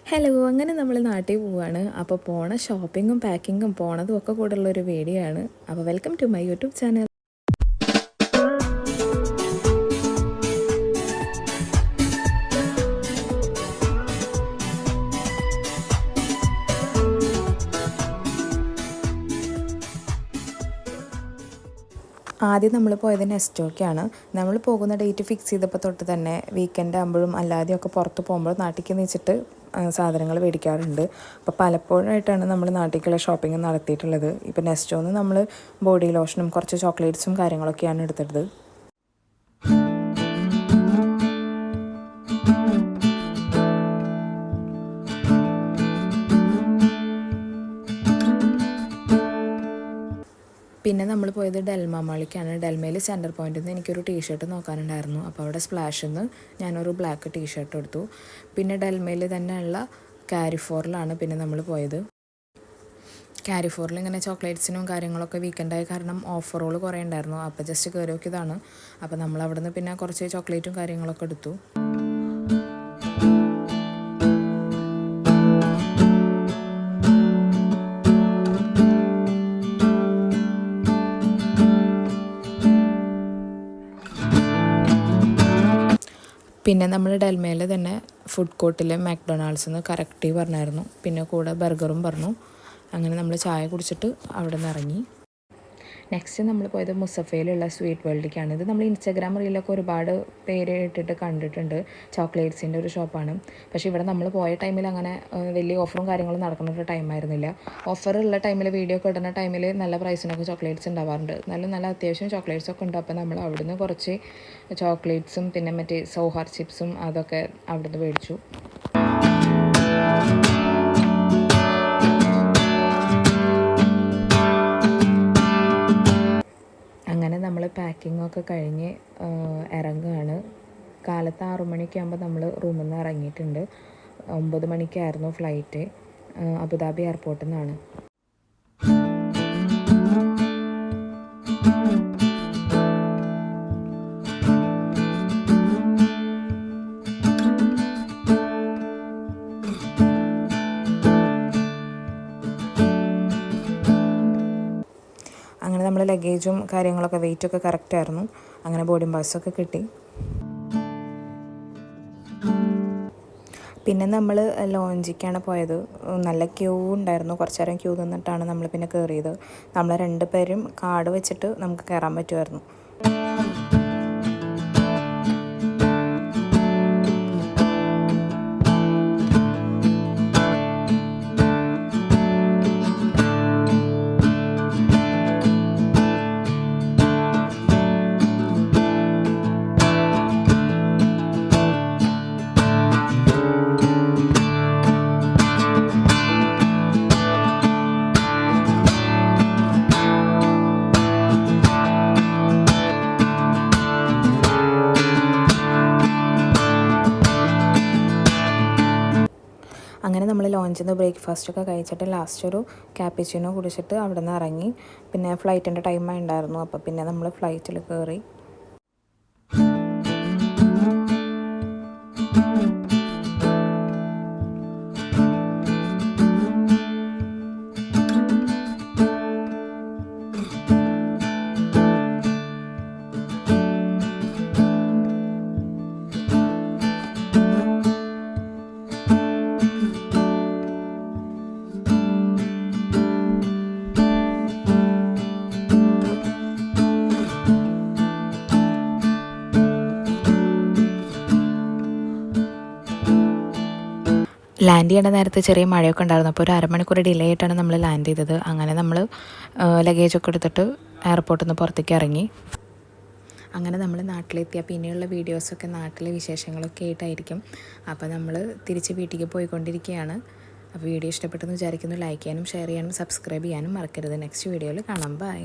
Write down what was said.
Hello, അങ്ങനെ നമ്മൾ നാട്ടിൽ പോവുകയാണ്. അപ്പോൾ പോണ ഷോപ്പിങ്ങും പാക്കിങ്ങും പോണതും ഒക്കെ കൂടെയുള്ള ഒരു വീഡിയോ ആണ്. അപ്പോൾ welcome to my YouTube channel. ആദ്യം നമ്മൾ പോയത് നെസ്റ്റോക്കാണ്. നമ്മൾ പോകുന്ന ഡേറ്റ് ഫിക്സ് ചെയ്തപ്പോൾ തൊട്ട് തന്നെ വീക്കെൻഡ് ആകുമ്പോഴും അല്ലാതെയൊക്കെ പുറത്ത് പോകുമ്പോൾ നാട്ടിലേക്ക് വെച്ചിട്ട് സാധനങ്ങൾ മേടിക്കാറുണ്ട്. അപ്പോൾ പലപ്പോഴായിട്ടാണ് നമ്മൾ നാട്ടിലേക്കുള്ള ഷോപ്പിംഗ് നടത്തിയിട്ടുള്ളത്. ഇപ്പോൾ നെസ്റ്റോന്ന് നമ്മൾ ബോഡി ലോഷനും കുറച്ച് ചോക്ലേറ്റ്സും കാര്യങ്ങളൊക്കെയാണ് എടുത്തത്. പിന്നെ നമ്മൾ പോയത് ഡെൽമ മാളിലേക്കാണ്. ഡെൽമയിൽ സെൻറ്റർ പോയിന്റിൽ നിന്ന് എനിക്കൊരു ടീഷർട്ട് നോക്കാനുണ്ടായിരുന്നു. അപ്പോൾ അവിടെ സ്പ്ലാഷിൽ നിന്ന് ഞാനൊരു ബ്ലാക്ക് ടീഷർട്ട് എടുത്തു. പിന്നെ ഡെൽമയിൽ തന്നെയുള്ള കാരിഫോറിലാണ് പിന്നെ നമ്മൾ പോയത്. കാരിഫോറിൽ ഇങ്ങനെ ചോക്ലേറ്റ്സിനും കാര്യങ്ങളൊക്കെ വീക്കെൻഡായ കാരണം ഓഫറുകൾ കുറേ ഉണ്ടായിരുന്നു. അപ്പോൾ ജസ്റ്റ് കയറി നോക്കിയതാണ്. അപ്പോൾ നമ്മൾ അവിടെ നിന്ന് പിന്നെ കുറച്ച് ചോക്ലേറ്റും കാര്യങ്ങളൊക്കെ എടുത്തു. പിന്നെ നമ്മൾ ഡെൽമയിൽ തന്നെ ഫുഡ് കോർട്ടിൽ മാക്ഡൊണാൾഡ്സിൽ നിന്ന് കറക്റ്റ് പറഞ്ഞായിരുന്നു. പിന്നെ കൂടെ ബർഗറും പറഞ്ഞു. അങ്ങനെ നമ്മൾ ചായ കുടിച്ചിട്ട് അവിടെ നിന്ന് ഇറങ്ങി. നെക്സ്റ്റ് നമ്മൾ പോയത് മുസഫയിലുള്ള സ്വീറ്റ് വേൾഡിലേക്കാണ്. ഇത് നമ്മൾ ഇൻസ്റ്റാഗ്രാം റീലൊക്കെ ഒരുപാട് പേര് ഇട്ടിട്ട് കണ്ടിട്ടുണ്ട്. ചോക്ലേറ്റ്സിൻ്റെ ഒരു ഷോപ്പാണ്. പക്ഷേ ഇവിടെ നമ്മൾ പോയ ടൈമിൽ അങ്ങനെ വലിയ ഓഫറും കാര്യങ്ങളും നടക്കുന്ന ഒരു ടൈമായിരുന്നില്ല. ഓഫറുള്ള ടൈമിൽ വീഡിയോ ഒക്കെ ഇടുന്ന ടൈമിൽ നല്ല പ്രൈസിനൊക്കെ ചോക്ലേറ്റ്സ് ഉണ്ടാവാറുണ്ട്. നല്ല അത്യാവശ്യം ചോക്ലേറ്റ്സൊക്കെ ഉണ്ട്. അപ്പോൾ നമ്മൾ അവിടുന്ന് കുറച്ച് ചോക്ലേറ്റ്സും പിന്നെ മറ്റേ സൗഹാർ ചിപ്സും അതൊക്കെ അവിടുന്ന് മേടിച്ചു. അങ്ങനെ നമ്മൾ പാക്കിങ്ങൊക്കെ കഴിഞ്ഞ് ഇറങ്ങുകയാണ്. കാലത്ത് 6 മണിയൊക്കെ ആകുമ്പോൾ നമ്മൾ റൂമിൽ നിന്ന് ഇറങ്ങിയിട്ടുണ്ട്. 9 മണിക്കായിരുന്നു ഫ്ലൈറ്റ് അബുദാബി എയർപോർട്ടിൽ നിന്നാണ്. അങ്ങനെ നമ്മൾ ലഗേജും കാര്യങ്ങളൊക്കെ വെയിറ്റൊക്കെ കറക്റ്റായിരുന്നു. അങ്ങനെ ബോർഡിംഗ് പാസ്സൊക്കെ കിട്ടി. പിന്നെ നമ്മൾ ലോഞ്ചിക്കാണ് പോയത്. നല്ല ക്യൂ ഉണ്ടായിരുന്നു. കുറച്ച് നേരം ക്യൂ നിന്നിട്ടാണ് നമ്മൾ പിന്നെ കയറിയത്. നമ്മൾ 2 പേരും കാർഡ് വെച്ചിട്ട് നമുക്ക് കയറാൻ പറ്റുമായിരുന്നു. അങ്ങനെ നമ്മൾ ലോഞ്ചിൽ നിന്ന് ബ്രേക്ക്ഫാസ്റ്റൊക്കെ കഴിച്ചിട്ട് ലാസ്റ്റ് ഒരു ക്യാപ്പിച്ചിനോ കുടിച്ചിട്ട് അവിടെ നിന്ന് ഇറങ്ങി. പിന്നെ ഫ്ലൈറ്റിൻ്റെ ടൈമായി ഉണ്ടായിരുന്നു. അപ്പോൾ പിന്നെ നമ്മൾ ഫ്ലൈറ്റിൽ കയറി. ലാൻഡ് ചെയ്യേണ്ട നേരത്ത് ചെറിയ മഴയൊക്കെ ഉണ്ടായിരുന്നു. അപ്പോൾ ഒരു അരമണിക്കൂർ ഡിലേ ആയിട്ടാണ് നമ്മൾ ലാൻഡ് ചെയ്തത്. അങ്ങനെ നമ്മൾ ലഗേജൊക്കെ എടുത്തിട്ട് എയർപോർട്ടിൽ നിന്ന് പുറത്തേക്ക് ഇറങ്ങി. അങ്ങനെ നമ്മൾ നാട്ടിലെത്തിയ പിന്നെയുള്ള വീഡിയോസൊക്കെ നാട്ടിലെ വിശേഷങ്ങളൊക്കെ ആയിട്ടായിരിക്കും. അപ്പോൾ നമ്മൾ തിരിച്ച് വീട്ടിലേക്ക് പോയിക്കൊണ്ടിരിക്കുകയാണ്. അപ്പോൾ വീഡിയോ ഇഷ്ടപ്പെട്ടെന്ന് വിചാരിക്കുന്നു. ലൈക്ക് ചെയ്യാനും ഷെയർ ചെയ്യാനും സബ്സ്ക്രൈബ് ചെയ്യാനും മറക്കരുത്. നെക്സ്റ്റ് വീഡിയോയിൽ കാണാം. ബൈ.